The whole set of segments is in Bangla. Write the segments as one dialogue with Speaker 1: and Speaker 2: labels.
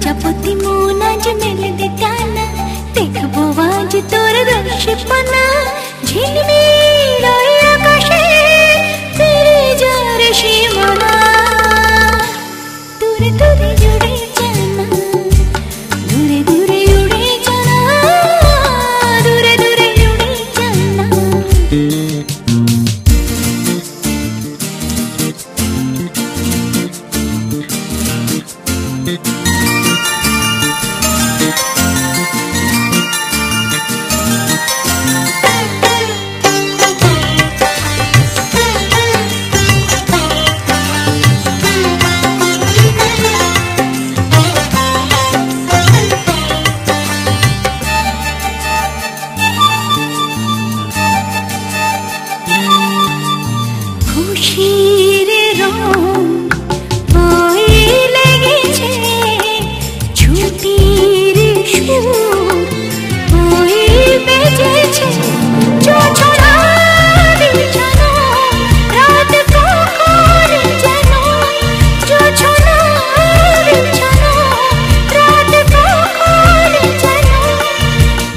Speaker 1: প্রজাপতি মন আজ মেলে দে টানা, দেখবো আজ তোর রসিপনা। ঝিলমিল ওই আকাশে ফিরে যার সীমানা, দূরে দূরে উড়ে জানা, দূরে দূরে উড়ে জানা, দূরে দূরে উড়ে জানা। খুশির রং ওই লেগেছে, ছুটির সুর ওই বেজেছে। জোছনা বিছানো রাত কখন যেন, জোছনা বিছানো রাত কখন যেন,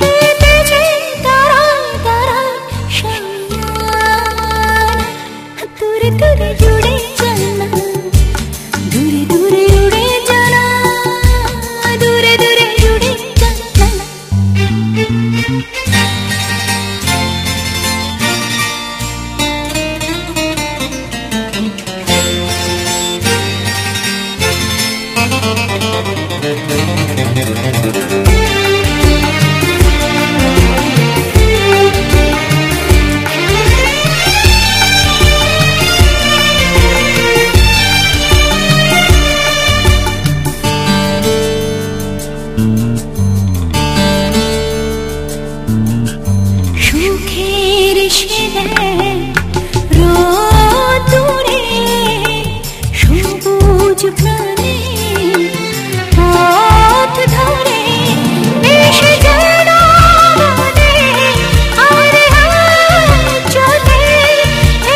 Speaker 1: পেতেছে তারায় তারায় সায়ান। দূরে দূরে উড়ে জানা, দূরে দূরে উড়ে জানা, দূরে দূরে উড়ে জানা। সুখের সেদায় রোদুরে সবুজ প্রাণে পথ ধরে এসে যেন বনে, আর চলে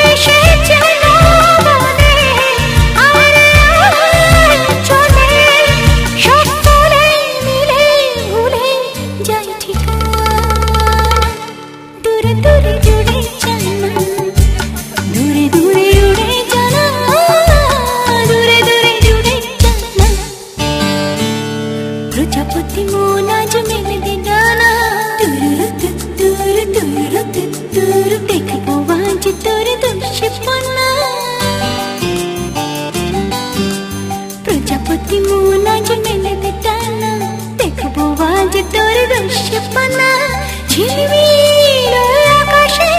Speaker 1: এসে যেন বনে, আর চলে সকলে মিলে ভুলে যাই ঠিকানা। দূরে দূরে উড়ে জানা, দূরে দূরে উড়ে জানা, দূরে দূরে উড়ে জানা। প্রজাপতি মন আজ মেলে দে ডানা, তুরু তুরু তুরু, দেখবো আজ তোর দোষপনা। প্রজাপতি মন আজ মেলে দে ডানা, দেখবো আজ তোর দোষপনা। ঝিলমিল ওই আকাশে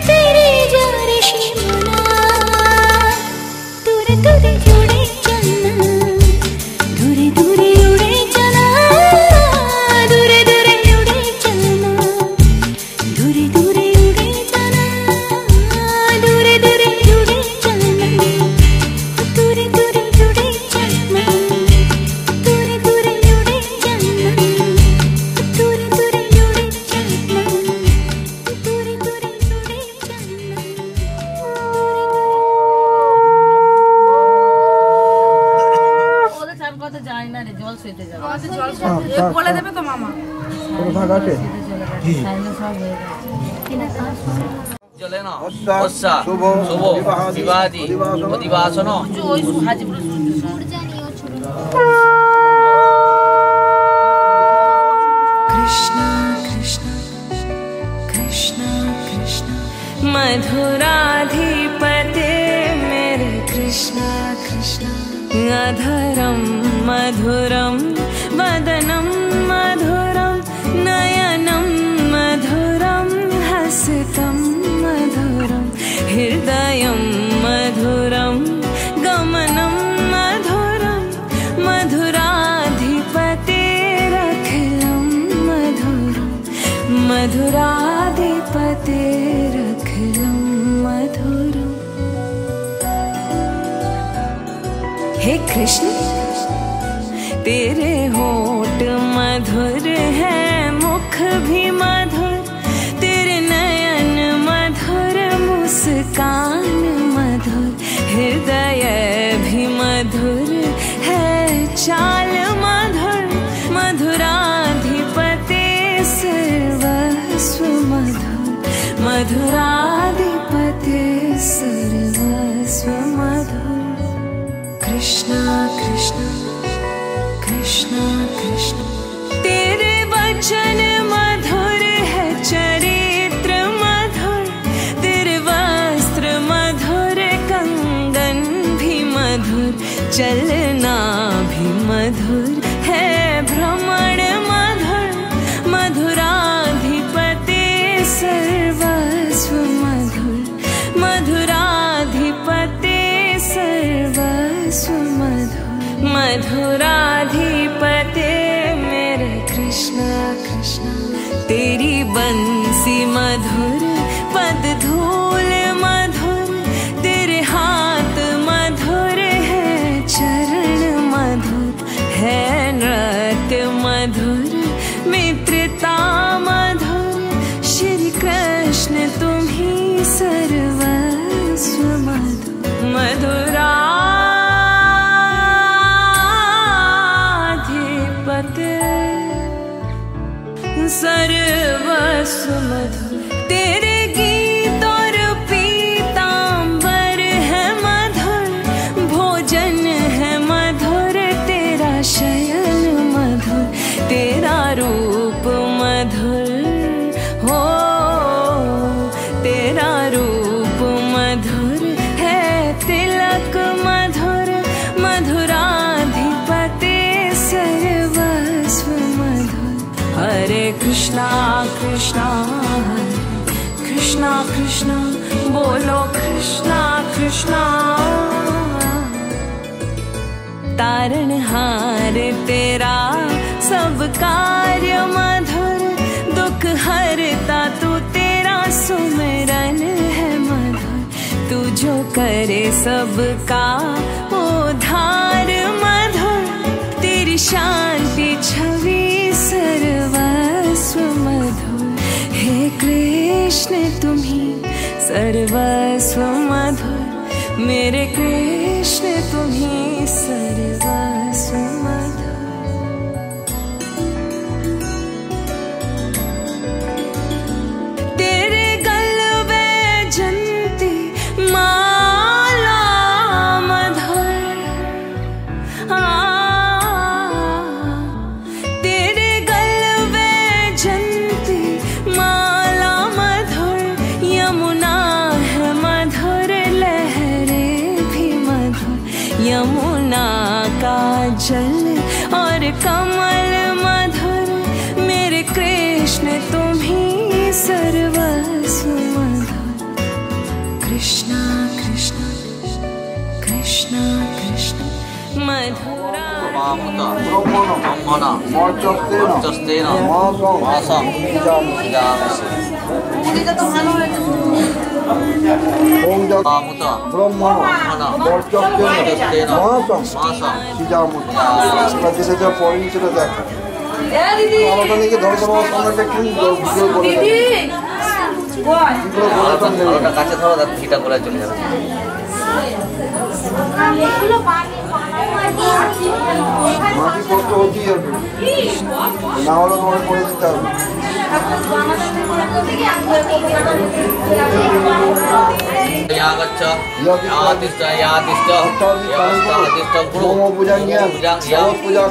Speaker 1: ফিরে যার সীমানা, দূরে দূরে উড়ে জানা, দূরে দূরে উড়ে জানা, দূরে দূরে উড়ে জানা, দূরে দূরে উড়ে জানা, দূরে দূরে উড়ে জানা, দূরে দূরে উড়ে জানা, দূরে দূরে উড়ে জানা, দূরে দূরে উড়ে জানা, দূরে দূরে উড়ে জানা।
Speaker 2: ওদের চার কথা যায় না রে, জল শুইতে যাবে। বলে দেবে তো মামা।
Speaker 3: চলে না বর্ষা শুভ বিবাহাদি অধিবাসন।
Speaker 4: কৃষ্ণ কৃষ্ণ কৃষ্ণ কৃষ্ণ মধুরাধিপতে মেরে কৃষ্ণ কৃষ্ণ। अधरं मधुरं वदनं मधुरं नयनं मधुरं हसितं मधुरं हृदयं मधुरं गमनं मधुरं मधुराधिपतेरखिलं मधुरं मधुराधिपतेरखिलं मधुरम्। हे कृष्ण तेरे होठ मधुर है, मुख भी मधुर, तेरे नयन मधुर, मुस्कान मधुर, हृदय भी मधुर है, चाल मधुर। कृष्णा कृष्णा कृष्णा कृष्णा। तेरे वचन मधुर है, चरित्र मधुर, तेरे वस्त्र मधुर, कंगन भी मधुर, चलना भी मधुर है, भ्रमण मधुर, मधुराधिपते सर्वस्व मधुर, मधुराधिपते सर्वस्व मधुर, मधुराधिपते मेरे कृष्णा कृष्णा। तेरी बंसी मधुर, पद धूल मधुर, तेरे हाथ मधुर है, चरण मधुर है, नृत्य मधुर, मित्रता मधुर, श्री कृष्ण तुम ही सर्वस्व मधुर, मधुराधिपते सर्वस्व मधुर। तेरे गीत और पीतांबर है मधुर, भोजन है मधुर, तेरा शयन मधुर, तेरा रूप मधुर हो, तेरा रूप मधुर है, तिलक मधुर, मधुराधिपते सर्वस्व मधुर। हरे कृष्णा कृष्णा हरे कृष्णा कृष्णा, बोलो कृष्णा कृष्णा। तारणहार तेरा सब कार्य मधुर, दुख हरता तू, तेरा सुमिरन है मधुर, तू जो करे सबका उद्धार मधुर, तेरी शांति छवि सर्वस्व मधुर, हे कृष्ण तुम्ही सर्वस्व मधुर, मेरे कृष्ण तुम्ही सर्वस्व मधुर। तेरे गलबे जंती माला मधुर, तेरे गलबे जंती माला मधुर, यमुना है मधुर, लहरे भी मधुर, यमुना का जल और कमल मधुर, मेरे कृष्ण तुम ही सर्वस्व मधुर। कृष्णा कृष्णा कृष्णा कृष्णा मधुरा
Speaker 3: ब्रह्मणा वर्चस्तेन मासं যামিষি।
Speaker 2: এটা তো ভালো হয়েছে।
Speaker 3: ব্রহ্মণা বর্চস্তেন মাসং সিজামুতি। আমরা যেটা পড়ি সেটা দেখো। আলাদা লিখে ধরতে পারবো সামনে একটু ভিডিও করে আলাদা কাছে ধরো, তার ফিটা করে চলে যাবে। মাটি করতে হতেই হবে, না হলে তোমার করে দিতে হবে। পূজা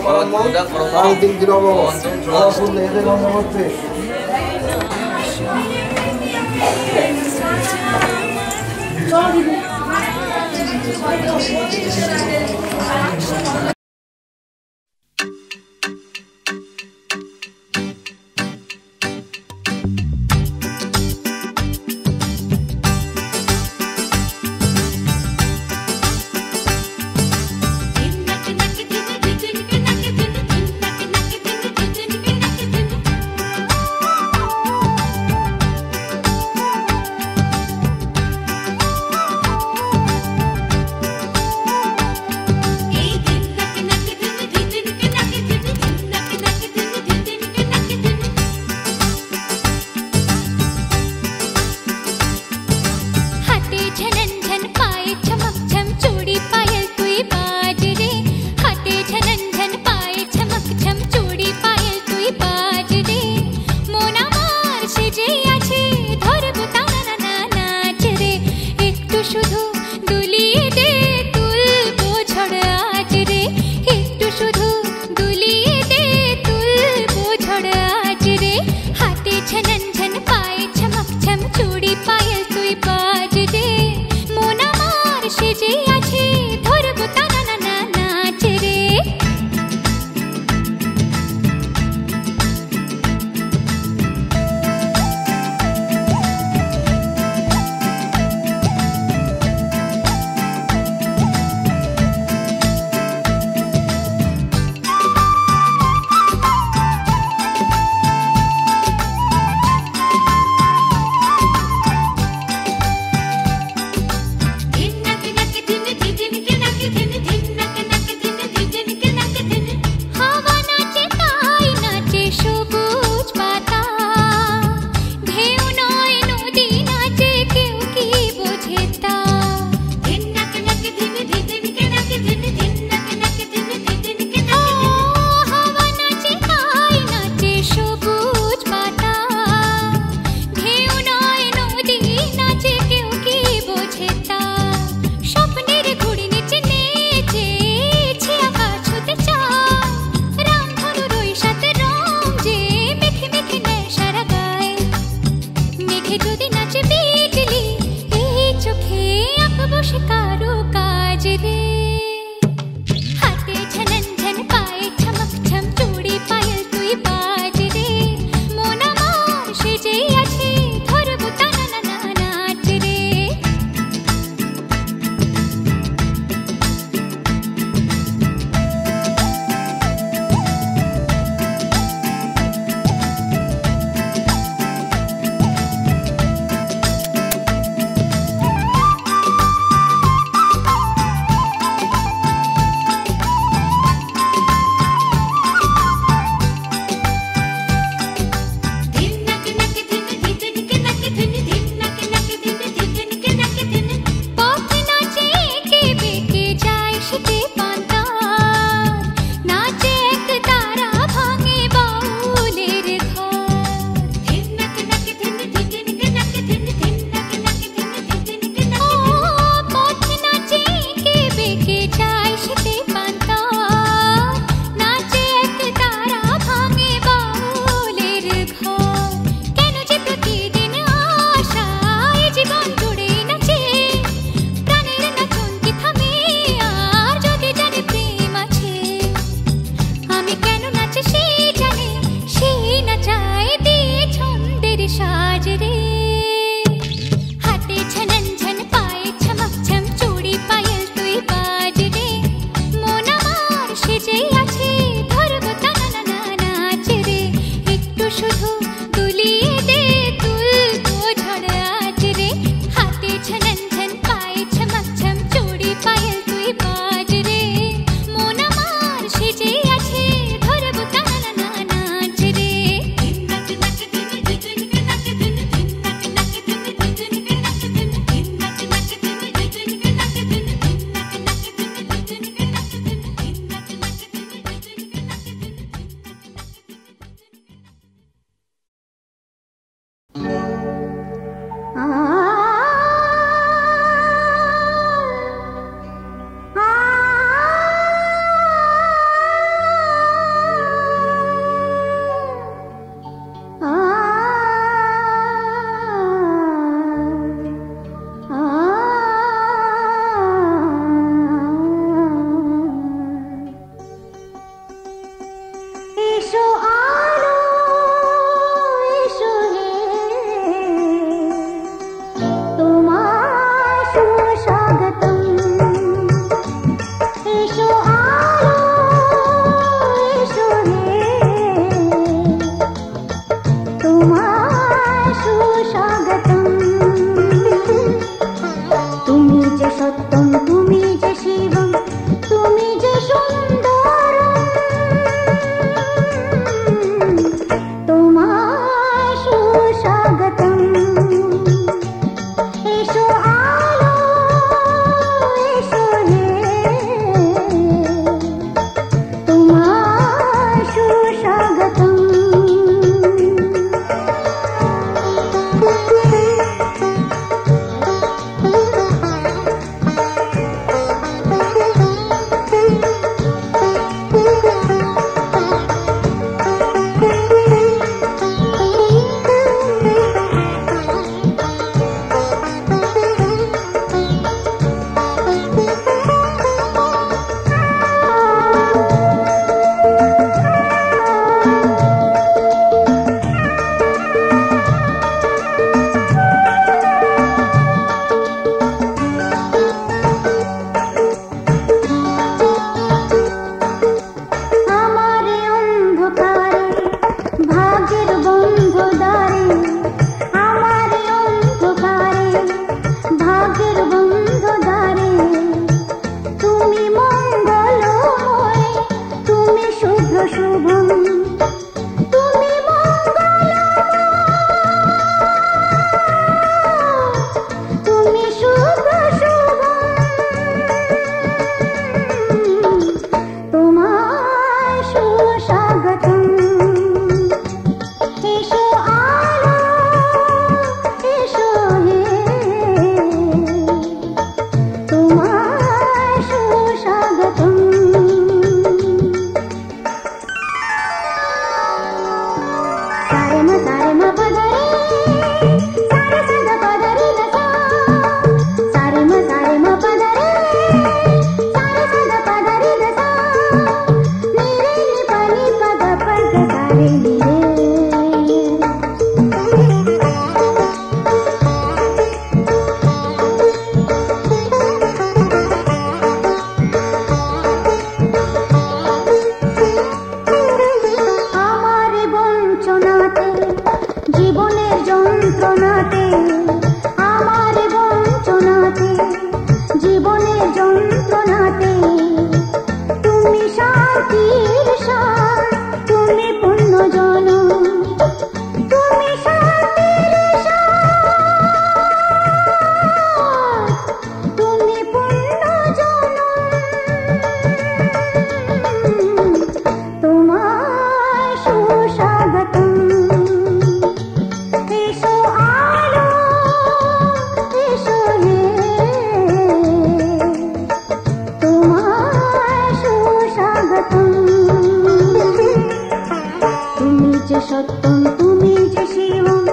Speaker 1: সত্যম তুমি যে শিবম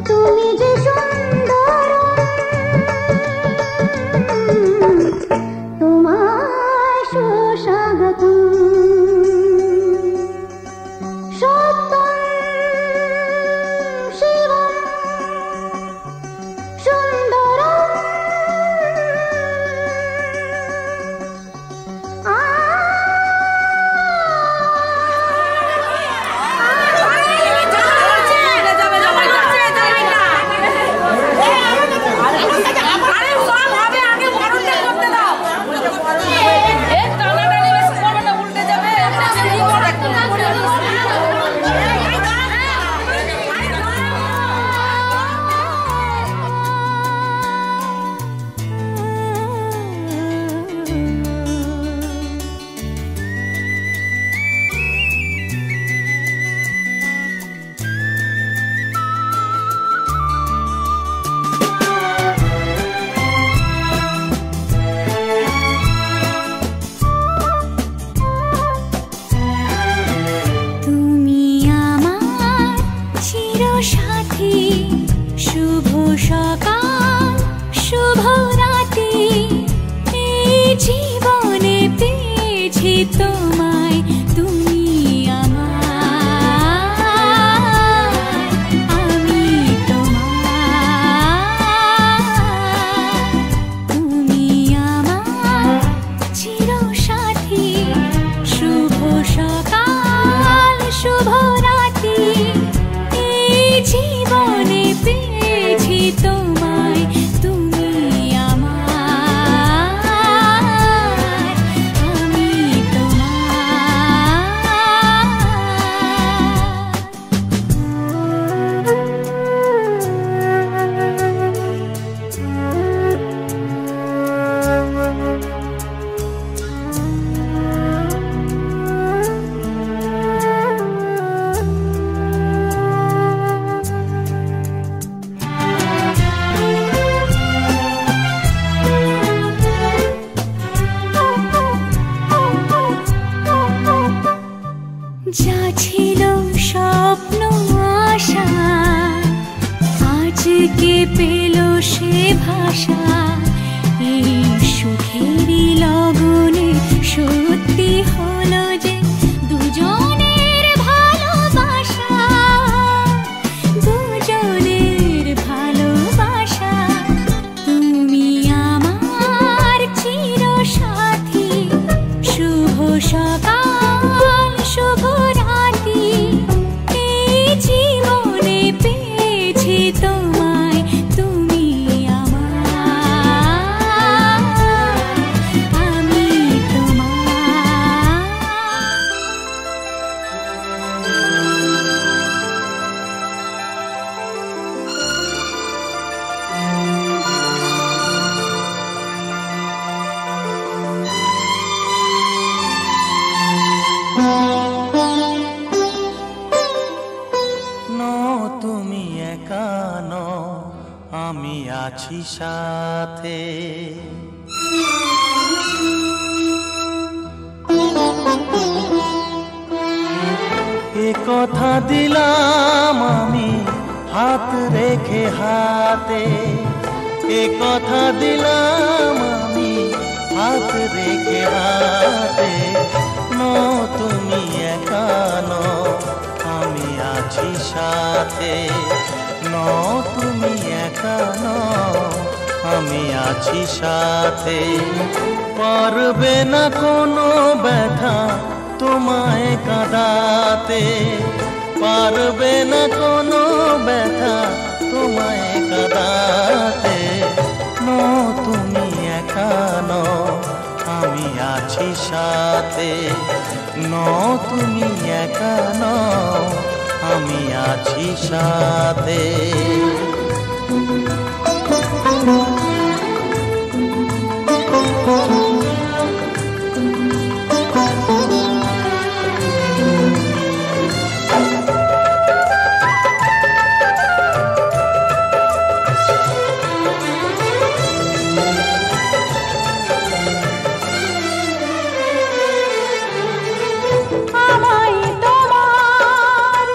Speaker 1: তুমি যে সুন্দর তোমায় সুস্বাগতম সত্যম শিবম সুন্দরম শুভ সকাল শুভ রাতি এই জীবনে পেয়েছি তোমায় তুমি আমার আমি তোমার তুমি আমার চিরসাথী শুভ সকাল শুভ রাতি এই জীবনে পেয়েছি তোমায় তুমি আমার আমি যা ছিল স্বপ্ন আশা আজকে পেল সে ভাষা এই সুখেরই লগনে সত্যি হলো যে দুজনের ভালোবাসা দুজনের ভালোবাসা তুমি আমার চিরসাথী শুভ সকাল শুভ রাতি এই জীবনে পেয়েছি তোমায় তুমি আমার আমি
Speaker 5: তুমি একা নও আমি আছি সাথে এ কথা দিলাম আমি হাত রেখে হাতে এ কথা দিলাম আমি হাত রেখে হাতে তুমি একা নও আমি আছি সাথে তুমি একা নও আমি আছি সাথে পারবে না কোনো ব্যথা তোমায় কাঁদাতে পারবে না কোনো ব্যথা তোমায় কাঁদাতে তুমি একা নও আমি আছি সাথে তুমি একা নও আমি আছি সাথে
Speaker 1: আমায় তোমার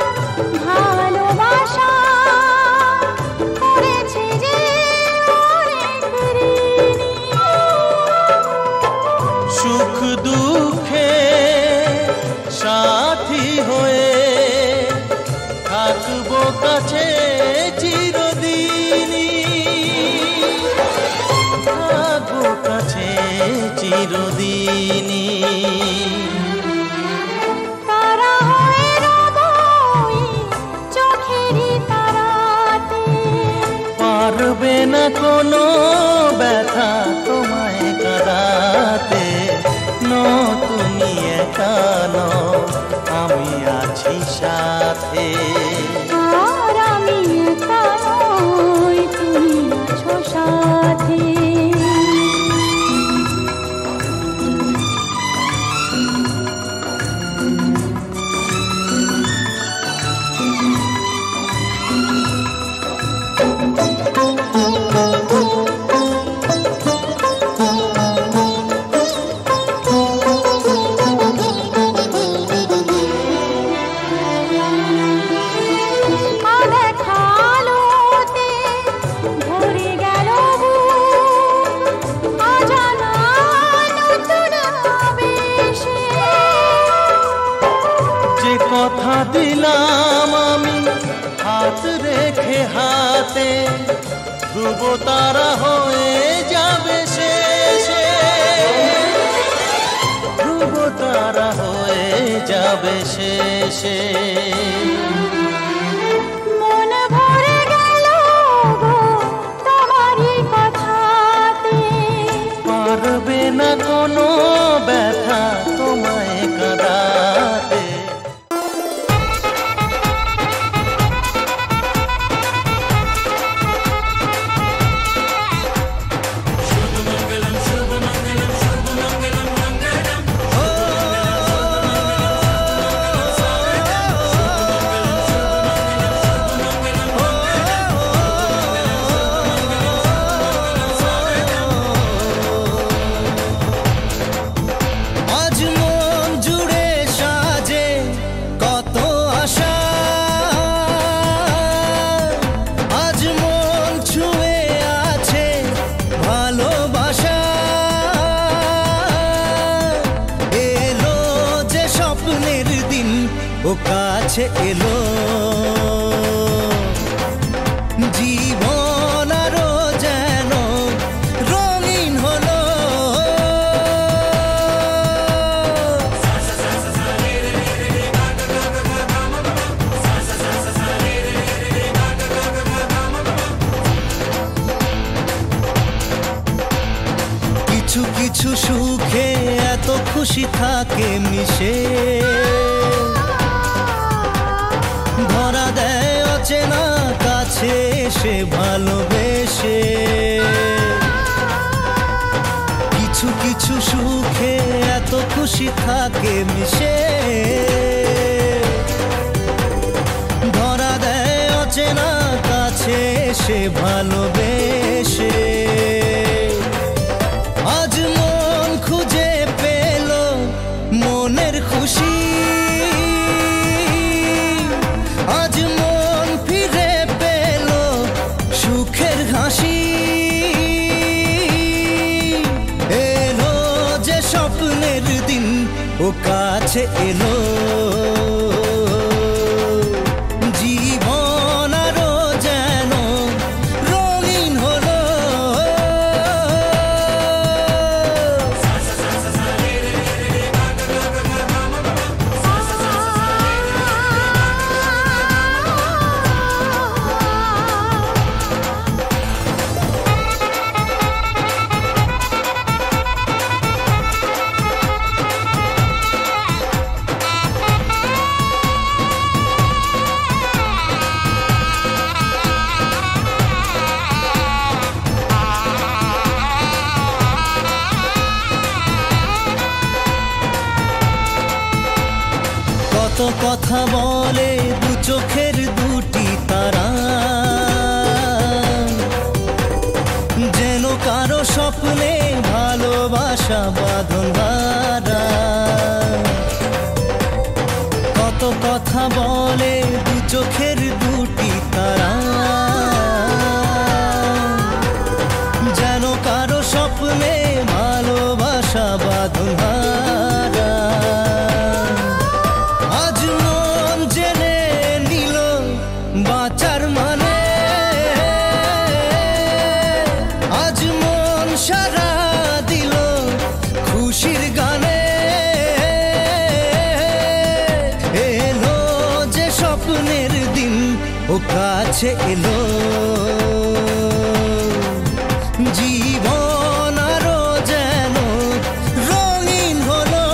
Speaker 5: সাথে।
Speaker 1: আর আমি একা নই, তুমি আছো সাথে।
Speaker 5: কথা দিলাম আমি হাত রেখে হাতে, ধ্রুব তারা হয়ে যাবে শেষে, ধ্রুব তারা হয়ে যাবে শেষে।
Speaker 1: মন ভরে গেল গো তোমারই কথাতে,
Speaker 5: পারবে না কোনো ব্যথা তোমায় কাঁদাতে। কাছে এলো জীবন আরো যেন রঙিন হলো। কিছু কিছু সুখে এত খুশি থাকে মিশে, ধরা দেয় অচেনা কাছে সে ভালোবেসে। কিছু কিছু সুখে এত খুশি থাকে মিশে, ধরা দেয় অচেনা কাছে সে ভালোবেসে। আজ মন খুঁজে পেল মনের খুশি, আজ মন ফিরে পেল সুখের হাসি। এলো যে স্বপ্নের দিন ও কাছে এলো, জীবন আরো যেন রঙিন হলো। কত কথা বলে দু চোখের দুটি তারা, যেন কারো স্বপ্নে ভালোবাসা বাঁধন হারা। কত কথা বলে দু চোখের দুটি তারা, যেন কারো স্বপ্নে ভালোবাসা বাঁধন হারা। আজ মন জেনে নিল বাঁচার মানে, আজ মন সারা দিল খুশির গানে। এলো যে স্বপ্নের দিন ও কাছে এলো, জীবন আরো যেন রঙিন হলো।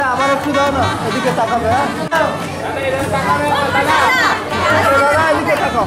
Speaker 3: আবার একটু দাও না, এদিকে তাকাবে। এদিকে তাকাও।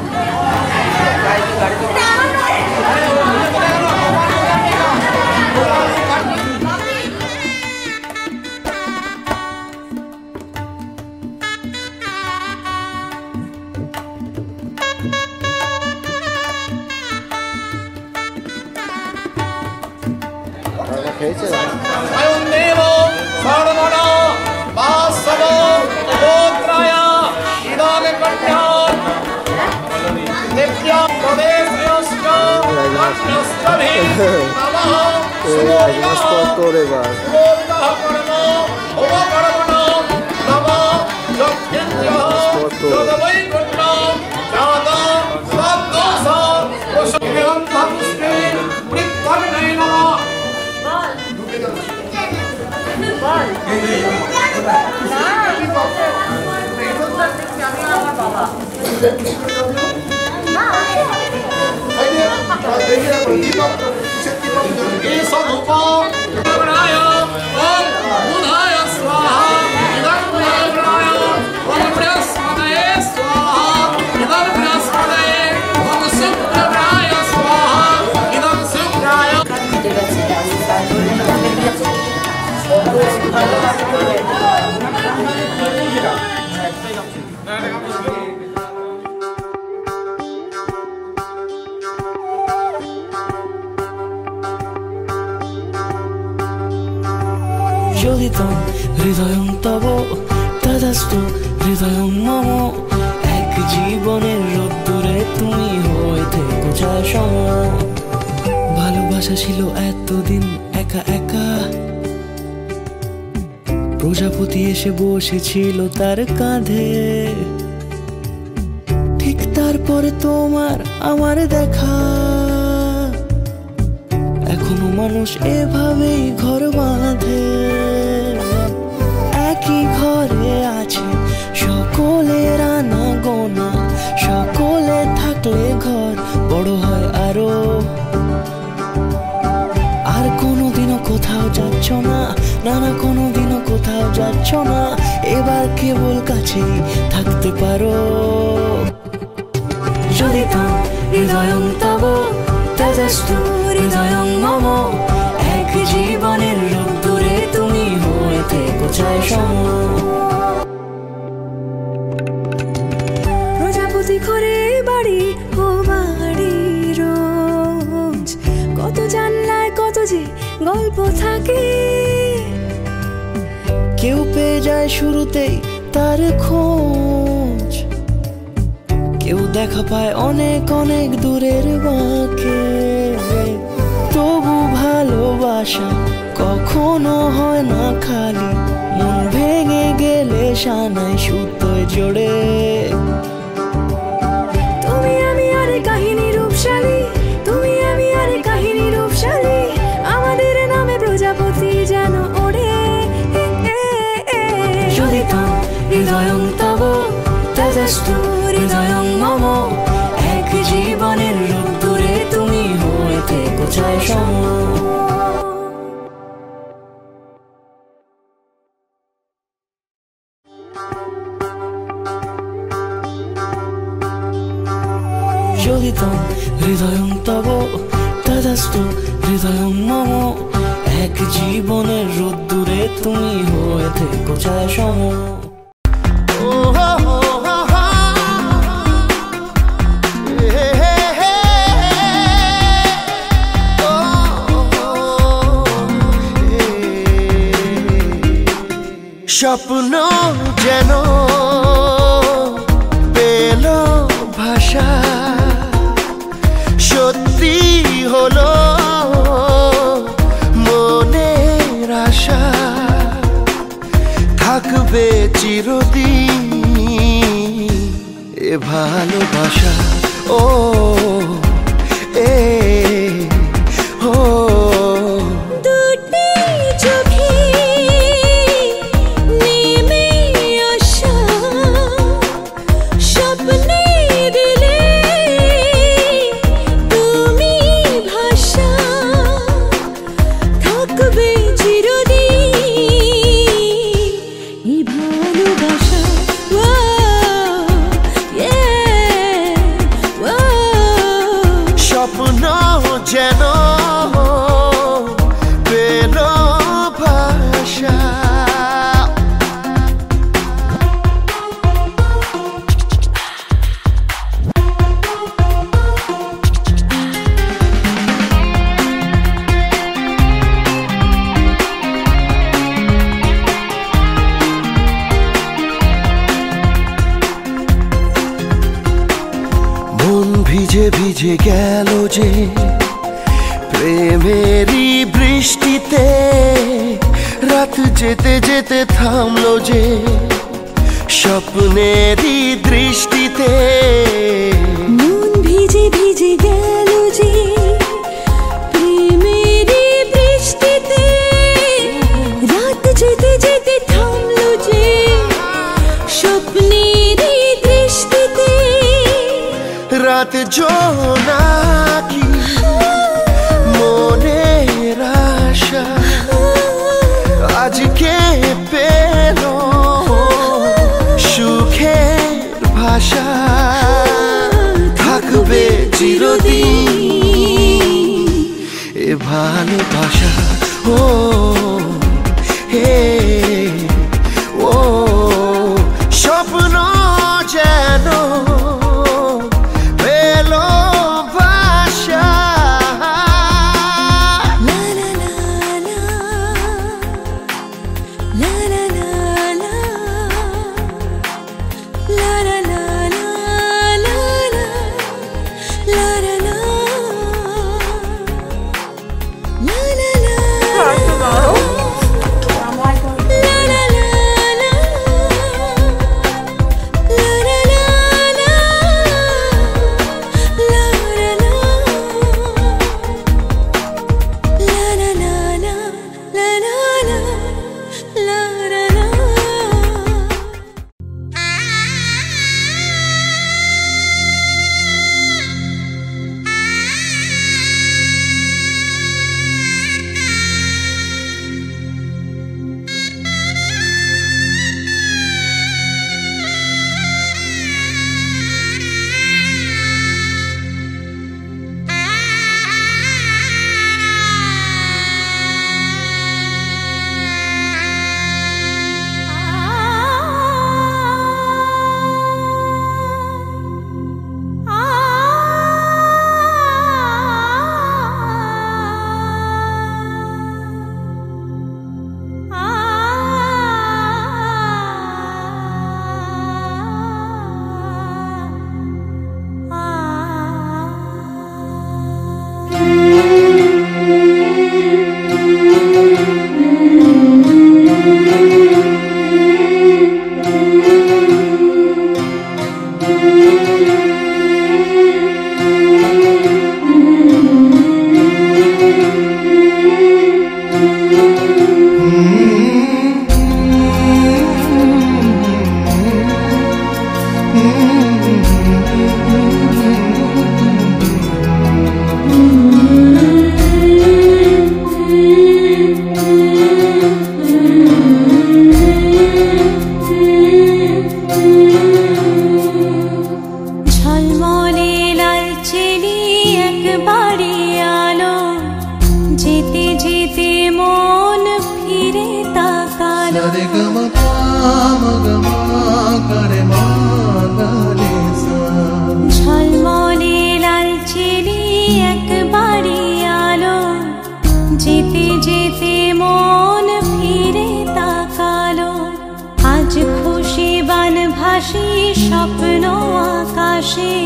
Speaker 5: যোদিতং হৃদয়ং তব তদস্তু হৃদয়ং মম এক জীবনের রোদ্দুরে তুমি হয়ে থেকো চায় সম ভালোবাসা ছিল এতদিন একা একা প্রজাপতি এসে বসেছিল তার কাঁধে ঠিক তারপরে তোমার আমার দেখা এখনো মানুষ এভাবেই ঘর বাঁধে একই ঘরে আছে সকলের আনা গোনা সকলে থাকলে ঘর বড় হয় আরো আর কোনোদিনও কোথাও যাচ্ছ না নানা কোনোদিনও কোথাও যাচ্ছ না এবার কেবল কাছেই থাকতে পারো যদি তো হৃদয়ং তব তেজস্তু হৃদয়ং মম এক জীবনের রোদ্দুরে তুমি হয়ে থেকো চায় সম
Speaker 4: প্রজাপতি ঘরে বাড়ি ও বাড়ি রোজ কত জানলায় কত যে গল্প থাকে
Speaker 5: কেউ পেয়ে যায় শুরুতেই তার খোঁজ কেউ দেখা পায় অনেক অনেক দূরের বাঁকে তবু ভালোবাসা কখনো হয় না খালি মন ভেঙে গেলে সানায় সুতোয় জোড়ে
Speaker 4: তুমি আমি আর কাহিনী রূপশালী তুমি আমি আর কাহিনী রূপশালী আমাদের নামে প্রজাপতি যেন ওড়ে
Speaker 5: যদি তো হৃদয়ং তব তেজস্তু হৃদয়ং মম এক জীবনের রোদ্দুরে তুমি হয়ে থেকো চায় সম যদি তো হৃদয়ং তব তদস্তু হৃদয়ং মম এক জীবনের রোদ্দুরে তুমি হয়ে থেকো চায় সম
Speaker 6: স্বপ্ন যেন পেল ভাষা সত্যি হলো মনের আশা থাকবে চিরদিন এ ভালোবাসা ও এ ও
Speaker 4: দুটি চোখে নেমে আসা স্বপ্নে দিলে তুমি ভাষা
Speaker 6: ভিজে গেল যে প্রেমেরই বৃষ্টিতে, রাত যেতে যেতে থামলো যে স্বপ্নেরই দৃষ্টিতে।
Speaker 4: মন ভিজে ভিজে গেল যে প্রেমেরই বৃষ্টিতে, রাত যেতে যেতে থামলো যে স্বপ্নেরই দৃষ্টিতে।
Speaker 6: রাত জোনাকি মনের আশা আজকে পেল সুখের ভাষা, থাকবে চিরদিন এ ভালোবাসা। ও হে ও স্বপ্ন যেন
Speaker 4: ঝলমলে লালচেরি একবারে আলো, যেতে যেতে মন ফিরে তাকালো। আজ খুশি বানভাসি স্বপ্ন আকাশে,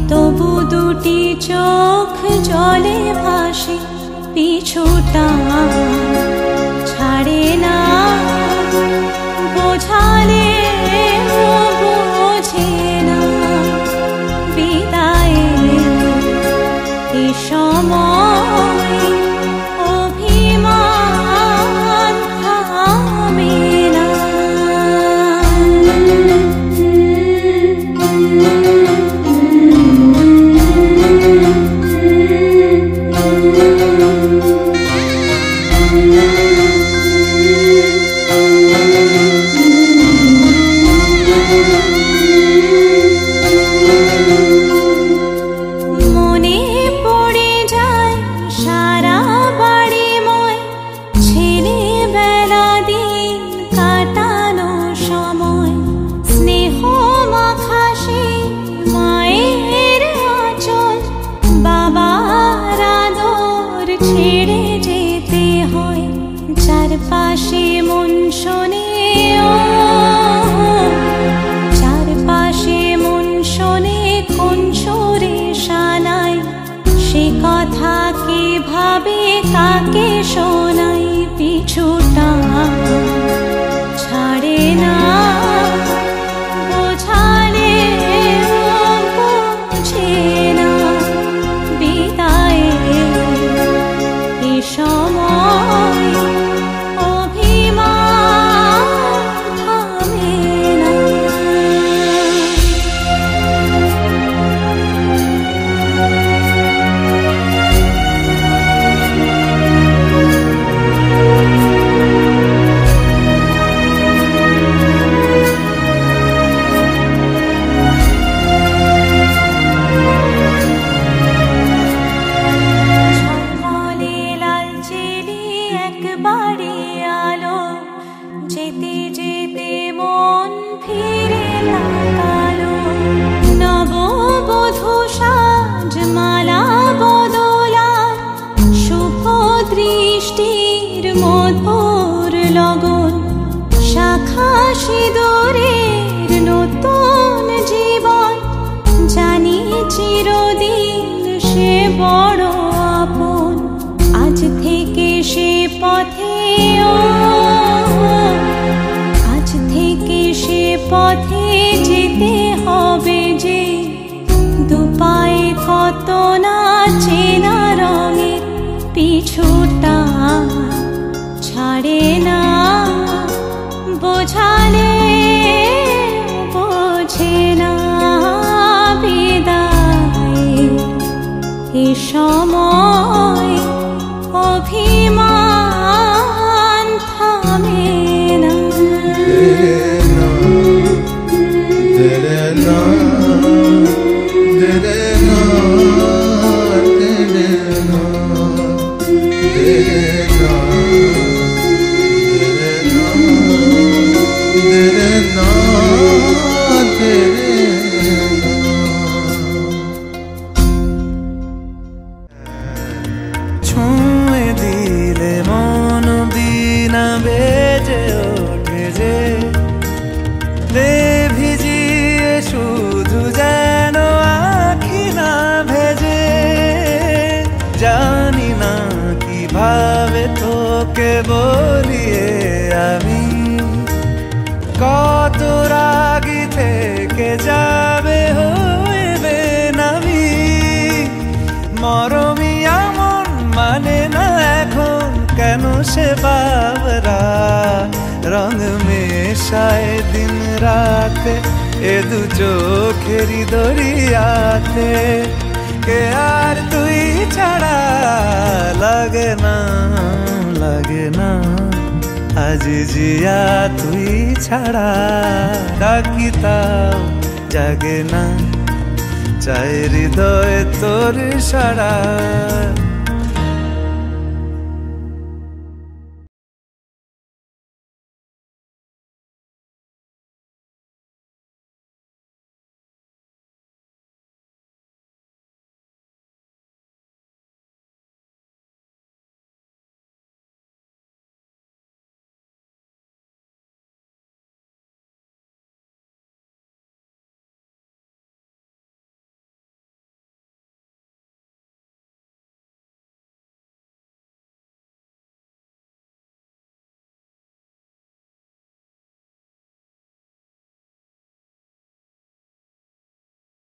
Speaker 4: তবু দুটি চোখ জলে ভাসে। পিছুটা ছাড়ে না, বোঝালে বোঝে না। বিদায়ের এ সময় অভিমান থামে না। চারপাশে মন শোনে, চারপাশে মন শোনে কোন সুরে শানা।
Speaker 1: ভাবে কাকে শোনাই পিছুটা ছাড়ে না বোঝালে বুঝে না বিদায়ে এ সময় অভিমান থামে না। সিঁদুরের নতুন জীবন জানি চিরদিন সে বড় আপন। আজ থেকে সে পথে আজ থেকে সে পথে যেতে হবে যে দুপায়ে কত না চেনা রঙের পিছুটা ছাড়ে না বোঝালে বোঝে না বিদায় এ সময় অভিমান থামে না।
Speaker 7: ছুঁয়ে দিলে মন বিনা বেজে ওঠে যে দে ভিজিয়ে শুধু যেন আখি না ভেজে। জানি না কিভাবে তোকে বলিয়ে আমি কত রাগি থেকে যাবে হইবে নামি। মরমি এমন মানে না এখন কেন সে বাবরা রং মেশায় দিন রাতে এ দু চোখেরি দরিয়াতে। কে আর তুই ছাড়া লাগে না লাগে না আজ জিয়া তুই ছাড়া ডাকি তাও জাগে না চাই হৃদয় তোর সারা।